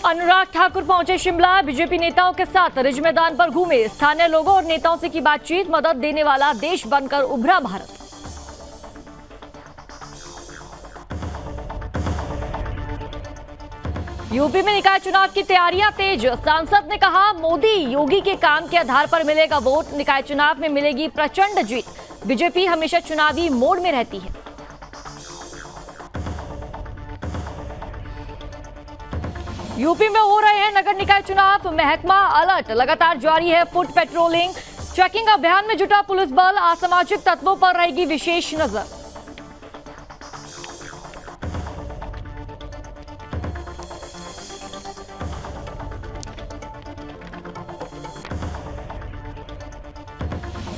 अनुराग ठाकुर पहुंचे शिमला। बीजेपी नेताओं के साथ रिज मैदान पर घूमे। स्थानीय लोगों और नेताओं से की बातचीत। मदद देने वाला देश बनकर उभरा भारत। यूपी में निकाय चुनाव की तैयारियां तेज। सांसद ने कहा, मोदी योगी के काम के आधार पर मिलेगा वोट। निकाय चुनाव में मिलेगी प्रचंड जीत। बीजेपी हमेशा चुनावी मोड में रहती है। यूपी में हो रहे हैं नगर निकाय चुनाव। महकमा अलर्ट, लगातार जारी है फुट पेट्रोलिंग। चेकिंग अभियान में जुटा पुलिस बल। असामाजिक तत्वों पर रहेगी विशेष नजर।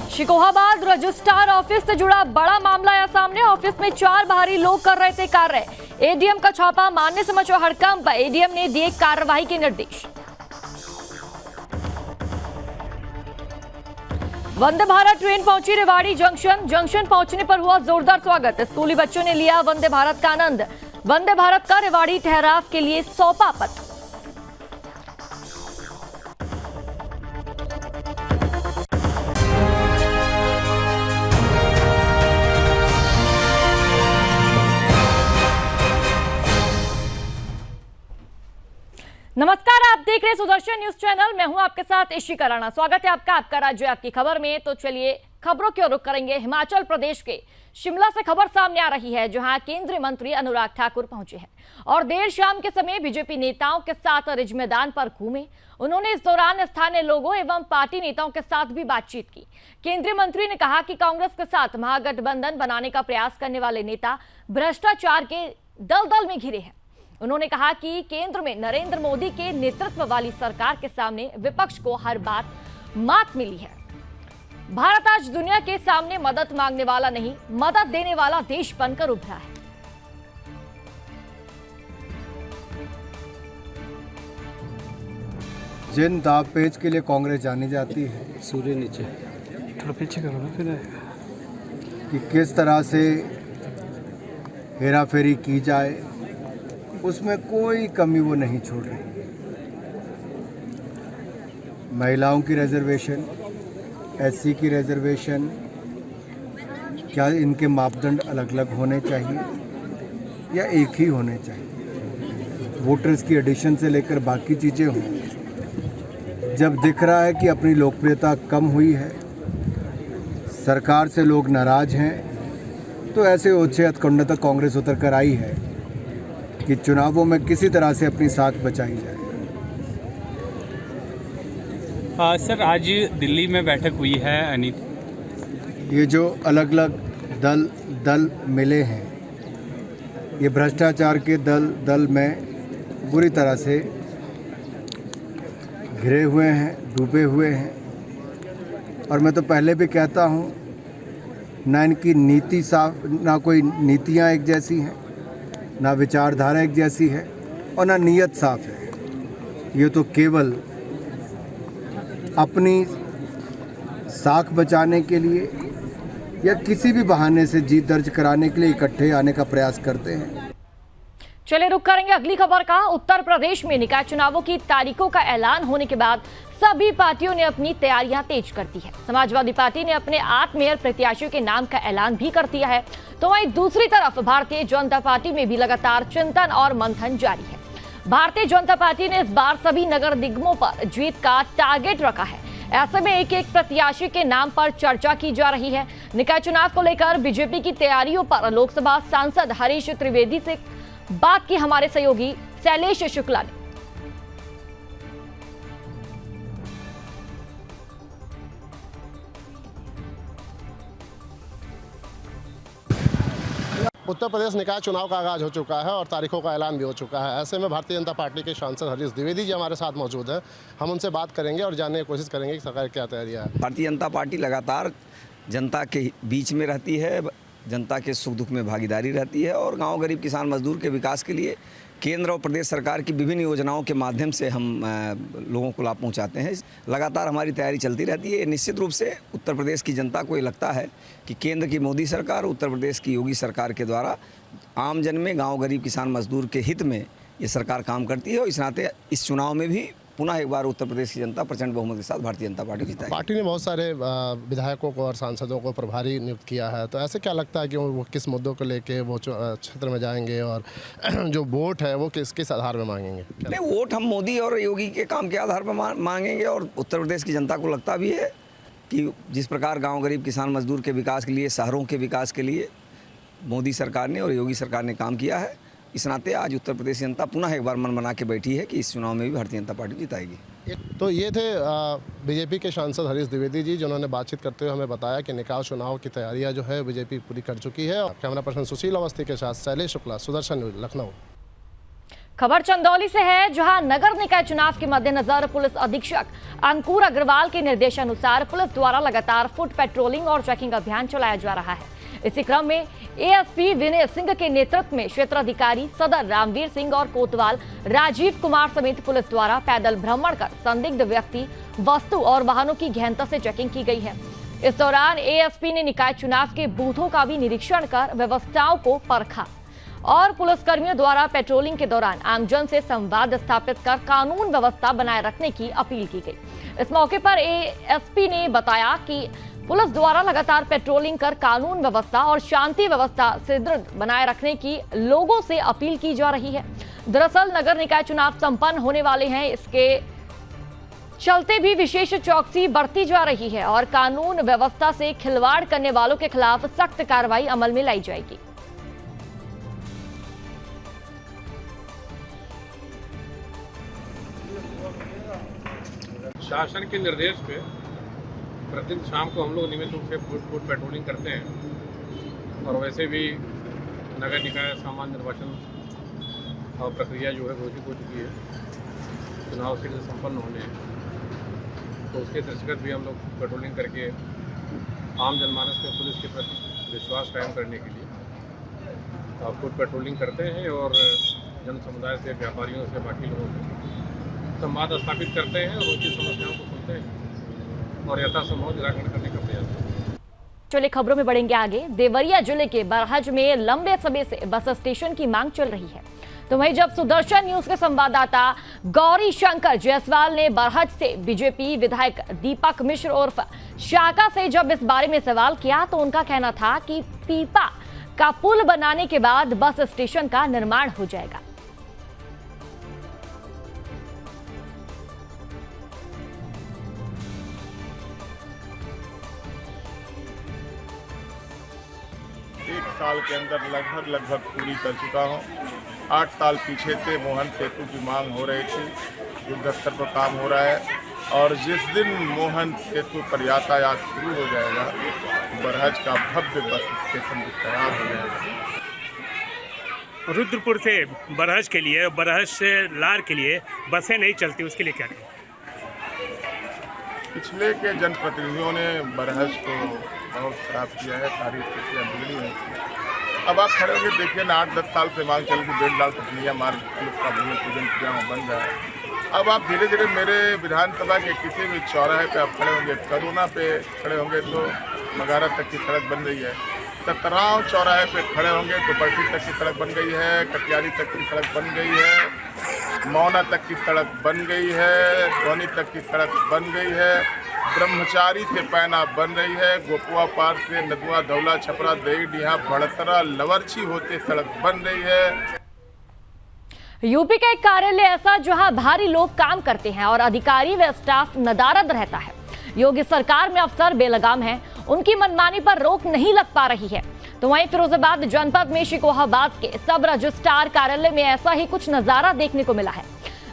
शिकोहाबाद रजिस्ट्रार ऑफिस से जुड़ा बड़ा मामला आया सामने। ऑफिस में 4 बाहरी लोग कर रहे थे कार्य। एडीएम का छापा मारने से मचा हड़कंप। एडीएम ने दिए कार्रवाई के निर्देश। वंदे भारत ट्रेन पहुंची रेवाड़ी जंक्शन। जंक्शन पहुंचने पर हुआ जोरदार स्वागत। स्कूली बच्चों ने लिया वंदे भारत का आनंद। वंदे भारत का रेवाड़ी ठहराव के लिए सौंपा पत्र। नमस्कार, आप देख रहे हैं सुदर्शन न्यूज चैनल। मैं हूं आपके साथ इशिका राणा। स्वागत है आपका राज्य आपकी खबर में। तो चलिए खबरों की ओर रुख करेंगे। हिमाचल प्रदेश के शिमला से खबर सामने आ रही है, जहां केंद्रीय मंत्री अनुराग ठाकुर पहुंचे हैं और देर शाम के समय बीजेपी नेताओं के साथ रिज मैदान पर घूमे। उन्होंने इस दौरान स्थानीय लोगों एवं पार्टी नेताओं के साथ भी बातचीत की। केंद्रीय मंत्री ने कहा कि कांग्रेस के साथ महागठबंधन बनाने का प्रयास करने वाले नेता भ्रष्टाचार के दलदल में घिरे हैं। उन्होंने कहा कि केंद्र में नरेंद्र मोदी के नेतृत्व वाली सरकार के सामने विपक्ष को हर बात मात मिली है। भारत आज दुनिया के सामने मदद मांगने वाला नहीं, मदद देने वाला देश बनकर उभरा है। जिन दावपेच के लिए कांग्रेस जानी जाती है, सूर्य नीचे थोड़ा पीछे करो ना, फिर कि किस तरह से हेराफेरी की जाए, उसमें कोई कमी वो नहीं छोड़ रही। महिलाओं की रिजर्वेशन, एससी की रिजर्वेशन, क्या इनके मापदंड अलग अलग होने चाहिए या एक ही होने चाहिए? वोटर्स की एडिशन से लेकर बाकी चीज़ें हों। जब दिख रहा है कि अपनी लोकप्रियता कम हुई है, सरकार से लोग नाराज हैं, तो ऐसे ओछे हथकंडों तक कांग्रेस उतर कर आई है कि चुनावों में किसी तरह से अपनी साख बचाई जाए। सर, आज दिल्ली में बैठक हुई है ये जो अलग अलग दल मिले हैं, ये भ्रष्टाचार के दल में बुरी तरह से घिरे हुए हैं, डूबे हुए हैं। और मैं तो पहले भी कहता हूँ, ना इनकी नीति साफ, ना कोई नीतियाँ एक जैसी हैं, ना विचारधारा एक जैसी है और ना नीयत साफ है। ये तो केवल अपनी साख बचाने के लिए या किसी भी बहाने से जीत दर्ज कराने के लिए इकट्ठे आने का प्रयास करते हैं। चलिए रुक करेंगे अगली खबर का। उत्तर प्रदेश में निकाय चुनावों की तारीखों का ऐलान होने के बाद सभी पार्टियों ने अपनी तैयारियां तेज कर दी है। समाजवादी पार्टी ने अपने 8 मेयर प्रत्याशियों के नाम का ऐलान भी कर दिया है। तो वहीं दूसरी तरफ भारतीय जनता पार्टी में भी लगातार चिंतन और मंथन जारी है। भारतीय जनता पार्टी ने इस बार सभी नगर निगमों पर जीत का टारगेट रखा है। ऐसे में एक एक प्रत्याशी के नाम पर चर्चा की जा रही है। निकाय चुनाव को लेकर बीजेपी की तैयारियों पर लोकसभा सांसद हरीश त्रिवेदी से बात की हमारे सहयोगी शैलेश शुक्ला ने। उत्तर प्रदेश निकाय चुनाव का आगाज हो चुका है और तारीखों का ऐलान भी हो चुका है। ऐसे में भारतीय जनता पार्टी के सांसद हरीश द्विवेदी जी हमारे साथ मौजूद हैं। हम उनसे बात करेंगे और जानने की कोशिश करेंगे कि सरकार क्या तैयारियां है। भारतीय जनता पार्टी लगातार जनता के बीच में रहती है, जनता के सुख दुख में भागीदारी रहती है और गांव गरीब किसान मजदूर के विकास के लिए केंद्र और प्रदेश सरकार की विभिन्न योजनाओं के माध्यम से हम लोगों को लाभ पहुंचाते हैं। लगातार हमारी तैयारी चलती रहती है। निश्चित रूप से उत्तर प्रदेश की जनता को ये लगता है कि केंद्र की मोदी सरकार, उत्तर प्रदेश की योगी सरकार के द्वारा आम जन में, गांव गरीब किसान मजदूर के हित में ये सरकार काम करती है और इस नाते इस चुनाव में भी पुनः एक बार उत्तर प्रदेश की जनता प्रचंड बहुमत के साथ भारतीय जनता पार्टी जिताएगी। पार्टी ने बहुत सारे विधायकों को और सांसदों को प्रभारी नियुक्त किया है, तो ऐसे क्या लगता है कि वो किस मुद्दों को लेके वो क्षेत्र में जाएंगे और जो वोट है वो किस आधार पर मांगेंगे? नहीं, वोट हम मोदी और योगी के काम के आधार पर मांगेंगे और उत्तर प्रदेश की जनता को लगता भी है कि जिस प्रकार गाँव गरीब किसान मजदूर के विकास के लिए, शहरों के विकास के लिए मोदी सरकार ने और योगी सरकार ने काम किया है, इस नाते आज उत्तर प्रदेश की जनता पुनः एक बार मन बना के बैठी है कि इस चुनाव में भी भारतीय जनता पार्टी जिताएगी। तो ये थे बीजेपी के सांसद हरीश द्विवेदी जी, जिन्होंने बातचीत करते हुए हमें बताया कि निकाय चुनाव की तैयारियां जो है बीजेपी पूरी कर चुकी है। कैमरा पर्सन सुशील अवस्थी के साथ शैलेश शुक्ला, सुदर्शन न्यूज, लखनऊ। खबर चंदौली से है, जहां नगर निकाय चुनाव के मद्देनजर पुलिस अधीक्षक अंकुर अग्रवाल के निर्देशानुसार पुलिस द्वारा लगातार फुट पेट्रोलिंग और चेकिंग अभियान चलाया जा रहा है। इसी क्रम में एएसपी विनय सिंह के नेतृत्व में क्षेत्राधिकारी सदर रामवीर सिंह और कोतवाल राजीव कुमार समेत पुलिस द्वारा पैदल भ्रमण कर संदिग्ध व्यक्ति, वस्तु और वाहनों की गहनता से चेकिंग की गई है। इस दौरान एएसपी ने निकाय चुनाव के बूथों का भी निरीक्षण कर व्यवस्थाओं को परखा और पुलिसकर्मियों द्वारा पेट्रोलिंग के दौरान आमजन से संवाद स्थापित कर कानून व्यवस्था बनाए रखने की अपील की गई। इस मौके पर एएसपी ने बताया कि पुलिस द्वारा लगातार पेट्रोलिंग कर कानून व्यवस्था और शांति व्यवस्था सुदृढ़ बनाए रखने की लोगों से अपील की जा रही है। दरअसल नगर निकाय चुनाव संपन्न होने वाले हैं, इसके चलते भी विशेष चौकसी बरती जा रही है और कानून व्यवस्था से खिलवाड़ करने वालों के खिलाफ सख्त कार्रवाई अमल में लाई जाएगी। शासन के निर्देश पे प्रतिदिन शाम को हम लोग नियमित रूप से फुट पेट्रोलिंग करते हैं और वैसे भी नगर निकाय सामान्य निर्वाचन और प्रक्रिया जो है घोषित हो चुकी है, चुनाव शीघ्र संपन्न होने हैं, तो उसके दृष्टिगत भी हम लोग पेट्रोलिंग करके आम जनमानस में पुलिस के प्रति विश्वास कायम करने के लिए फुट पेट्रोलिंग करते हैं और जन समुदाय से, व्यापारियों से, बाकी लोगों से संवाद स्थापित करते हैं और उनकी समस्याओं को सुनते हैं और यथासंभव निराकरण करने का प्रयास करते हैं। चलिए खबरों में बढ़ेंगे आगे। देवरिया जिले के बरहज में लंबे समय से बस स्टेशन की मांग चल रही है, तो वहीं जब सुदर्शन न्यूज के संवाददाता गौरी शंकर जायसवाल ने बरहज से बीजेपी विधायक दीपक मिश्र उर्फ शाका से जब इस बारे में सवाल किया तो उनका कहना था कि पीपा का पुल बनाने के बाद बस स्टेशन का निर्माण हो जाएगा। एक साल के अंदर लगभग पूरी कर चुका हूँ। 8 साल पीछे से मोहन सेतु की मांग हो रही थी, युद्ध स्तर पर काम हो रहा है और जिस दिन मोहन सेतु पर यातायात शुरू हो जाएगा, बरहज का भव्य बस स्टेशन तैयार हो जाएगा। रुद्रपुर से बरहज के लिए, बरहज से लार के लिए बसें नहीं चलती, उसके लिए क्या करें? पिछले के जनप्रतिनिधियों ने बरहज को बहुत खराब किया है, सारी स्थितियाँ बिगड़ी हुई थी। अब आप खड़े होकर देखिए ना, 8-10 साल से मांग चल रही 1.5 लाख पटनिया मार्ग पुलिस का भूमि पूजन किया बन रहा है। अब आप धीरे धीरे मेरे विधानसभा के किसी भी चौराहे पे आप खड़े होंगे, करुणा पे खड़े होंगे तो मगारा तक की सड़क बन रही है, सतराव चौराहे पे खड़े होंगे तो बर्फी तक की सड़क बन गई है, कटियारी तक की सड़क बन गई है, मौना तक की सड़क बन गई है, धोनी तक की सड़क बन गई है, ब्रह्मचारी से पैना बन रही है, गोपुआ पार से नदुआ, धौला, छपरा, देईडीहा, बड़सरा, लवरछी होते सड़क बन रही है। यूपी का एक कार्यालय ऐसा जहां भारी लोग काम करते हैं और अधिकारी व स्टाफ नदारद रहता है। योगी सरकार में अफसर बेलगाम हैं, उनकी मनमानी पर रोक नहीं लग पा रही है। तो वहीं फिरोजाबाद जनपद में शिकोहाबाद के सब रजिस्ट्रार कार्यालय में ऐसा ही कुछ नजारा देखने को मिला है।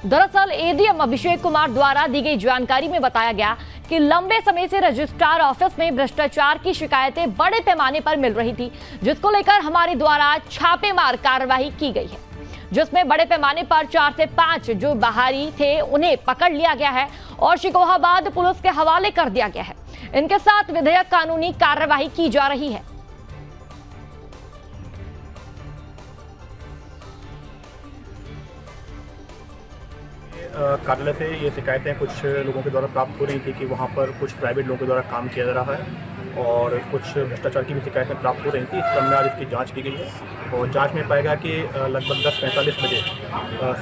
दरअसल एडीएम अभिषेक कुमार द्वारा दी गई जानकारी में बताया गया कि लंबे समय से रजिस्ट्रार ऑफिस में भ्रष्टाचार की शिकायतें बड़े पैमाने पर मिल रही थी, जिसको लेकर हमारे द्वारा छापेमार कार्रवाई की गई है, जिसमें बड़े पैमाने पर 4 से 5 जो बाहरी थे उन्हें पकड़ लिया गया है और शिकोहाबाद पुलिस के हवाले कर दिया गया है। इनके साथ विधेयक कानूनी कार्रवाई की जा रही है। कार्यालय से ये शिकायतें कुछ लोगों के द्वारा प्राप्त हो रही थी कि वहाँ पर कुछ प्राइवेट लोगों के द्वारा काम किया जा रहा है और कुछ भ्रष्टाचार की भी शिकायतें प्राप्त हो रही थी। इस क्रम में आज इसकी जांच की गई है और जांच में पाया गया कि लगभग 10:45 बजे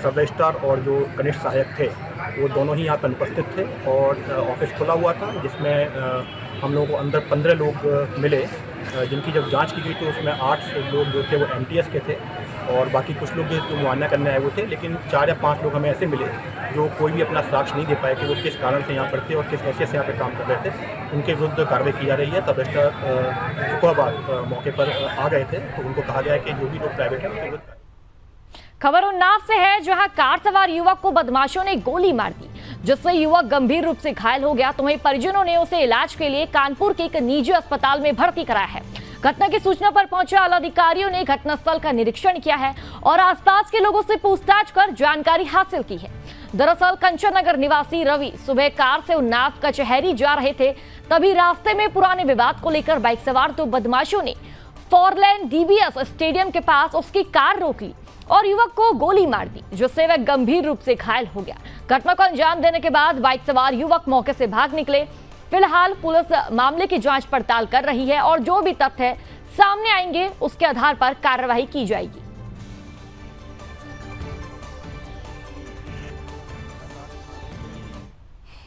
सब रजिस्ट्रार और जो कनिष्ठ सहायक थे वो दोनों ही यहाँ पर अनुपस्थित थे और ऑफिस खुला हुआ था, जिसमें हम लोगों को अंदर 15 लोग मिले, जिनकी जब जांच की गई तो उसमें 8 लोग जो थे वो MTS के थे और बाकी कुछ लोग जो मुआयना करने आए वो थे, लेकिन 4 या 5 लोग हमें ऐसे मिले जो कोई भी अपना साक्ष्य नहीं दे पाए कि वो किस कारण से यहाँ पर थे और किस हैसियत से यहाँ पर काम कर रहे थे। उनके विरुद्ध कार्रवाई की जा रही है। तब शुक्रवार मौके पर आ गए थे तो उनको कहा गया है कि जो भी लोग प्राइवेट हैं उनके विरुद्ध। खबर उन्नाव से है, जहां कार सवार युवक को बदमाशों ने गोली मार दी, जिससे युवक गंभीर रूप से घायल हो गया। तो वहीं परिजनों ने उसे इलाज के लिए कानपुर के एक निजी अस्पताल में भर्ती कराया है। घटना की सूचना पर पहुंचे आला अधिकारियों ने घटनास्थल का निरीक्षण किया है और आसपास के लोगों से पूछताछ कर जानकारी हासिल की है। दरअसल कंचन नगर निवासी रवि सुबह कार से उन्नाव कचहरी जा रहे थे, तभी रास्ते में पुराने विवाद को लेकर बाइक सवार 2 बदमाशों ने 4 लेन DBS स्टेडियम के पास उसकी कार रोक ली और युवक को गोली मार दी, जिससे वह गंभीर रूप से घायल हो गया। घटना को अंजाम देने के बाद बाइक सवार युवक मौके से भाग निकले। फिलहाल पुलिस मामले की जांच पड़ताल कर रही है और जो भी तथ्य सामने आएंगे उसके आधार पर कार्रवाई की जाएगी।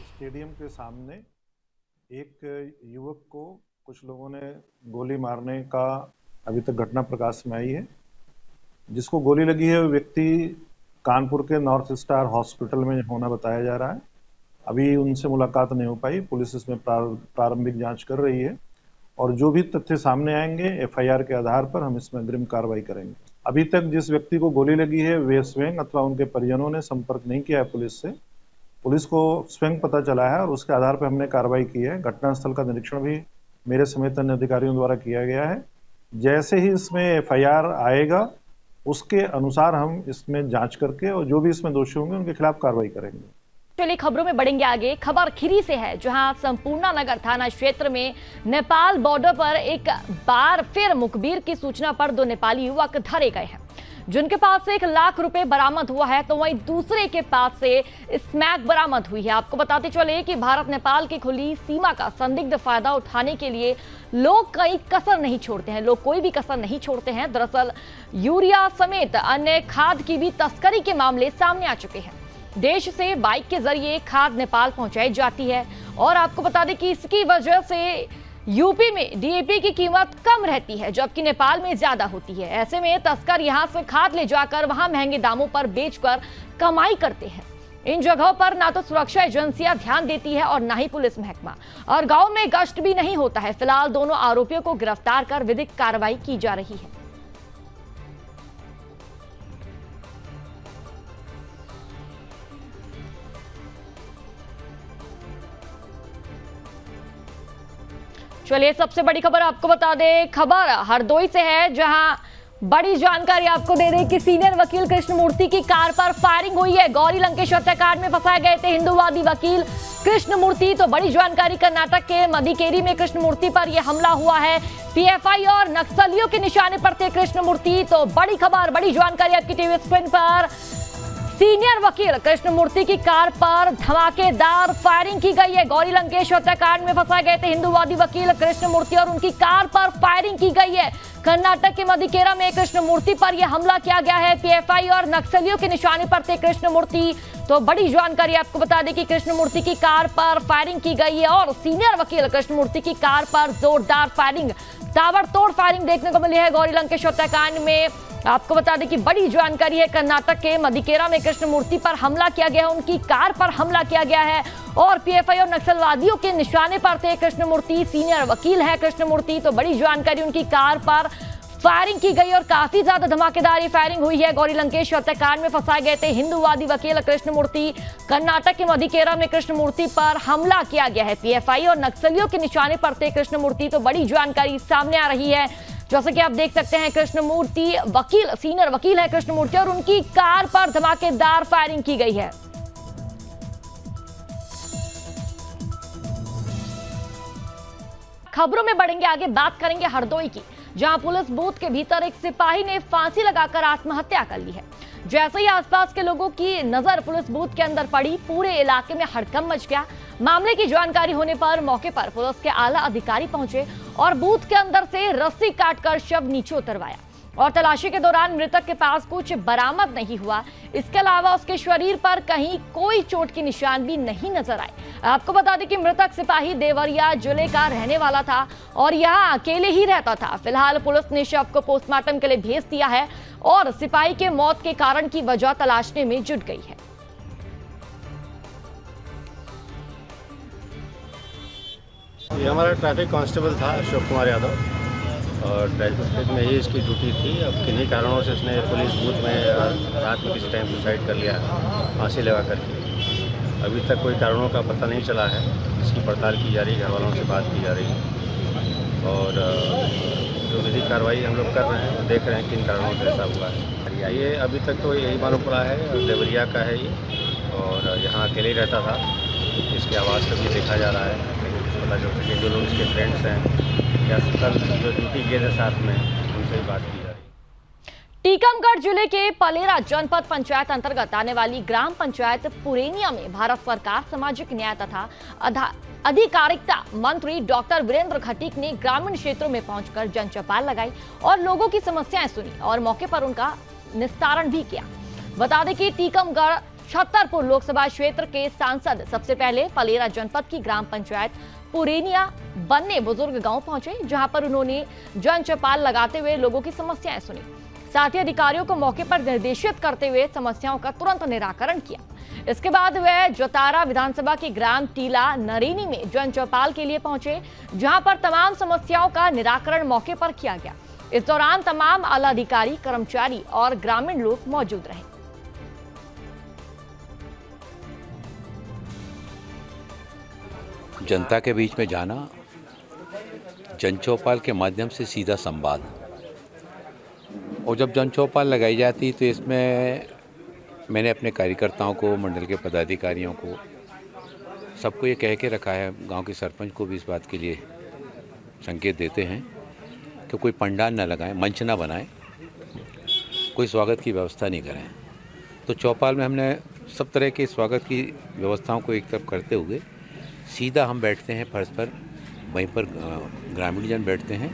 स्टेडियम के सामने एक युवक को कुछ लोगों ने गोली मारने का अभी तक घटना प्रकाश में आई है। जिसको गोली लगी है वो व्यक्ति कानपुर के नॉर्थ स्टार हॉस्पिटल में होना बताया जा रहा है। अभी उनसे मुलाकात नहीं हो पाई। पुलिस इसमें प्रारंभिक जांच कर रही है और जो भी तथ्य सामने आएंगे FIR के आधार पर हम इसमें अग्रिम कार्रवाई करेंगे। अभी तक जिस व्यक्ति को गोली लगी है वे स्वयं अथवा उनके परिजनों ने संपर्क नहीं किया है पुलिस से। पुलिस को स्वयं पता चला है और उसके आधार पर हमने कार्रवाई की है। घटनास्थल का निरीक्षण भी मेरे समेत अन्य अधिकारियों द्वारा किया गया है। जैसे ही इसमें FIR आएगा उसके अनुसार हम इसमें जांच करके और जो भी इसमें दोषी होंगे उनके खिलाफ कार्रवाई करेंगे। चलिए खबरों में बढ़ेंगे आगे। खबर खीरी से है, जहां संपूर्णा नगर थाना क्षेत्र में नेपाल बॉर्डर पर एक बार फिर मुखबिर की सूचना पर 2 नेपाली युवक धरे गए हैं, जिनके पास से 1 लाख रुपए बरामद हुआ है। तो वहीं दूसरे के पास से स्मैक बरामद हुई है। आपको बताते चले कि भारत नेपाल की खुली सीमा का संदिग्ध फायदा उठाने के लिए लोग कोई कसर नहीं छोड़ते हैं। लोग कोई भी कसर नहीं छोड़ते हैं। दरअसल यूरिया समेत अन्य खाद की भी तस्करी के मामले सामने आ चुके हैं। देश से बाइक के जरिए खाद नेपाल पहुंचाई जाती है और आपको बता दें कि इसकी वजह से यूपी में DAP की कीमत कम रहती है, जबकि नेपाल में ज्यादा होती है। ऐसे में तस्कर यहां से खाद ले जाकर वहां महंगे दामों पर बेचकर कमाई करते हैं। इन जगहों पर ना तो सुरक्षा एजेंसियां ध्यान देती है और ना ही पुलिस महकमा, और गांव में गश्त भी नहीं होता है। फिलहाल दोनों आरोपियों को गिरफ्तार कर विधिक कार्रवाई की जा रही है। चलिए सबसे बड़ी खबर आपको बता दें। खबर हरदोई से है, जहां बड़ी जानकारी आपको दे दें कि सीनियर वकील कृष्णमूर्ति की कार पर फायरिंग हुई है। गौरी लंकेश हत्याकांड में फंसाए गए थे हिंदूवादी वकील कृष्णमूर्ति। तो बड़ी जानकारी, कर्नाटक के मदिकेरी में कृष्णमूर्ति पर यह हमला हुआ है। PFI और नक्सलियों के निशाने पर थे कृष्णमूर्ति। तो बड़ी खबर, बड़ी जानकारी आपकी टीवी स्क्रीन पर। सीनियर वकील कृष्णमूर्ति की कार पर धमाकेदार फायरिंग की गई है। गौरी लंकेश हत्याकांड में फंसाए गए थे हिंदूवादी वकील कृष्णमूर्ति और उनकी कार पर फायरिंग की गई है। कर्नाटक के मदिकेरा में कृष्णमूर्ति पर यह हमला किया गया है। PFI और नक्सलियों के निशाने पर थे कृष्णमूर्ति। तो बड़ी जानकारी आपको बता दें कि कृष्णमूर्ति की कार पर फायरिंग की गई है और सीनियर वकील कृष्णमूर्ति की कार पर जोरदार फायरिंग, ताबड़तोड़ फायरिंग देखने को मिली है गौरी लंकेश हत्याकांड में। आपको बता दें कि बड़ी जानकारी है, कर्नाटक के मदिकेरा में कृष्णमूर्ति पर हमला किया गया है, उनकी कार पर हमला किया गया है और PFI और नक्सलवादियों के निशाने पर थे कृष्णमूर्ति। सीनियर वकील है कृष्णमूर्ति। तो बड़ी जानकारी, उनकी कार पर फायरिंग की गई और काफी ज्यादा धमाकेदार फायरिंग हुई है। गौरी लंकेश हत्याकांड में फंसाए गए थे हिंदूवादी वकील कृष्णमूर्ति। कर्नाटक के मदिकेरा में कृष्णमूर्ति पर हमला किया गया है। PFI और नक्सलियों के निशाने पर थे कृष्णमूर्ति। तो बड़ी जानकारी सामने आ रही है। जैसे कि आप देख सकते हैं, कृष्णमूर्ति वकील, सीनियर वकील है कृष्णमूर्ति और उनकी कार पर धमाकेदार फायरिंग की गई है। खबरों में बढ़ेंगे आगे, बात करेंगे हरदोई की, जहां पुलिस बूथ के भीतर एक सिपाही ने फांसी लगाकर आत्महत्या कर ली है। जैसे ही आसपास के लोगों की नजर पुलिस बूथ के अंदर पड़ी, पूरे इलाके में हड़कंप मच गया। मामले की जानकारी होने पर मौके पर पुलिस के आला अधिकारी पहुंचे और बूथ के अंदर से रस्सी काटकर शव नीचे उतरवाया और तलाशी के दौरान मृतक के पास कुछ बरामद नहीं हुआ। इसके अलावा उसके शरीर पर कहीं कोई चोट के निशान भी नहीं नजर आए। आपको बता दें कि मृतक सिपाही देवरिया जिले का रहने वाला था और यहाँ अकेले ही रहता था। फिलहाल पुलिस ने शव को पोस्टमार्टम के लिए भेज दिया है और सिपाही के मौत के कारण की वजह तलाशने में जुट गई है। ये हमारा ट्रैफिक कांस्टेबल था अशोक कुमार यादव और ट्रैफिक में ही इसकी ड्यूटी थी। अब किन्हीं कारणों से इसने पुलिस बूथ में रात में किसी टाइम सुसाइड कर लिया, फांसी लगा करके। अभी तक कोई कारणों का पता नहीं चला है, इसकी पड़ताल की जा रही है, घर वालों से बात की जा रही है और जो विधिक कार्रवाई हम लोग कर रहे हैं, देख रहे हैं किन कारणों से ऐसा हुआ है। ये अभी तक तो यही मालूम पड़ा है, देवरिया का है ये और यहाँ अकेले ही रहता था। इसके आवाज़ से भी देखा जा रहा है, पता चल सके जो लोग इसके फ्रेंड्स हैं या कल जो ड्यूटी गए थे साथ में, उनसे भी बात की जा रही है। टीकमगढ़ जिले के पलेरा जनपद पंचायत अंतर्गत आने वाली ग्राम पंचायत पुरेनिया में भारत सरकार सामाजिक न्याय तथा अधिकारिता मंत्री डॉक्टर वीरेंद्र खटीक ने ग्रामीण क्षेत्रों में पहुंचकर जन चौपाल लगाई और लोगों की समस्याएं सुनी और मौके पर उनका निस्तारण भी किया। बता दें कि टीकमगढ़ छतरपुर लोकसभा क्षेत्र के सांसद सबसे पहले पलेरा जनपद की ग्राम पंचायत पुरेनिया बन्ने बुजुर्ग गांव पहुंचे, जहां पर उन्होंने जन चौपाल लगाते हुए लोगों की समस्याएं सुनी। साथ ही अधिकारियों को मौके पर निर्देशित करते हुए समस्याओं का तुरंत निराकरण किया। इसके बाद वे जोतारा विधानसभा के ग्राम टीला नरेनी में जन चौपाल के लिए पहुंचे, जहां पर तमाम समस्याओं का निराकरण मौके पर किया गया। इस दौरान तमाम आला अधिकारी, कर्मचारी और ग्रामीण लोग मौजूद रहे। जनता के बीच में जाना, जन चौपाल के माध्यम से सीधा संवाद, और जब जन चौपाल लगाई जाती तो इसमें मैंने अपने कार्यकर्ताओं को, मंडल के पदाधिकारियों को, सबको ये कह के रखा है, गांव के सरपंच को भी इस बात के लिए संकेत देते हैं कि कोई पंडाल न लगाएं, मंच ना बनाएं, कोई स्वागत की व्यवस्था नहीं करें। तो चौपाल में हमने सब तरह के स्वागत की व्यवस्थाओं को एक तरफ करते हुए सीधा हम बैठते हैं फर्श पर, वहीं पर ग्रामीण जन बैठते हैं